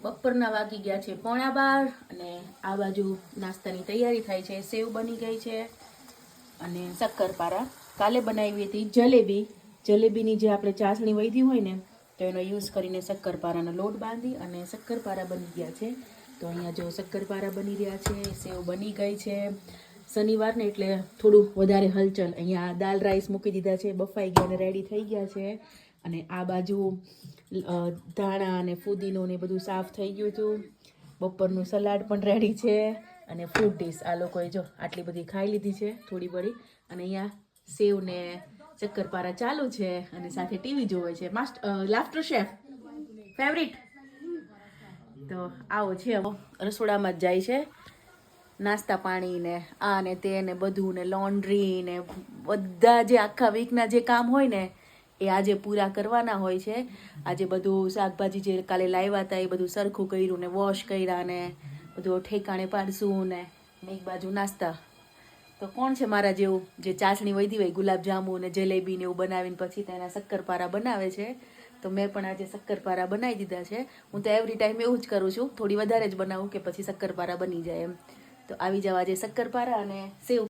બપોરના વાગી ગયા છે 11:15 અને આ બાજુ નાસ્તાની તૈયારી થાય છે. સેવ બની ગઈ છે અને શક્કરપારા. કાલે બનાવી હતી જલેબીની જે આપણે ચાસણી વધી હોય ને તો એનો યુઝ કરીને શક્કરપારાનો લોટ બાંધી અને શક્કરપારા બની ગયા છે. તો અહીંયા જો શક્કરપારા બની રહ્યા છે, સેવ બની ગઈ છે. શનિવારને એટલે થોડું વધારે હલચલ. અહીંયા દાલ રાઈસ મૂકી દીધા છે, બફાઈ ગયા અને રેડી થઈ ગયા છે. અને આ બાજુ ધાણા અને ફુદીનો ને બધું સાફ થઈ ગયું હતું. બપોરનું સલાડ પણ રેડી છે અને ફ્રૂટ ડીશ આ લોકોએ જો આટલી બધી ખાઈ લીધી છે થોડી બધી. અને અહીંયા સેવ ને શક્કરપારા ચાલુ છે અને સાથે ટીવી જોવે છે. Laughter chef favourite. તો આવો છે રસોડામાં જ જાય છે. નાસ્તા પાણી ને આ ને તે ને બધું ને લોન્ડ્રી ને બધા જે આખા વીકના જે કામ હોય ને એ આજે પૂરા કરવાના હોય છે. આજે બધું શાકભાજી જે કાલે લાવ્યા હતા એ બધું સરખું કર્યું ને વોશ કર્યા ને બધું ઠેકાણે પાડશું ને એક બાજુ નાસ્તા. તો કોણ છે મારા જેવું જે ચાસણી વધી હોય ગુલાબજાંબુ ને જલેબી ને એવું બનાવીને પછી તેના શક્કરપારા બનાવે છે. તો મેં પણ આજે શક્કરપારા બનાવી દીધા છે. હું તો એવરી ટાઈમ એવું જ કરું છું, થોડી વધારે જ બનાવું કે પછી શક્કરપારા બની જાય એમ. તો આવી જાવ આજે શક્કરપારા અને સેવ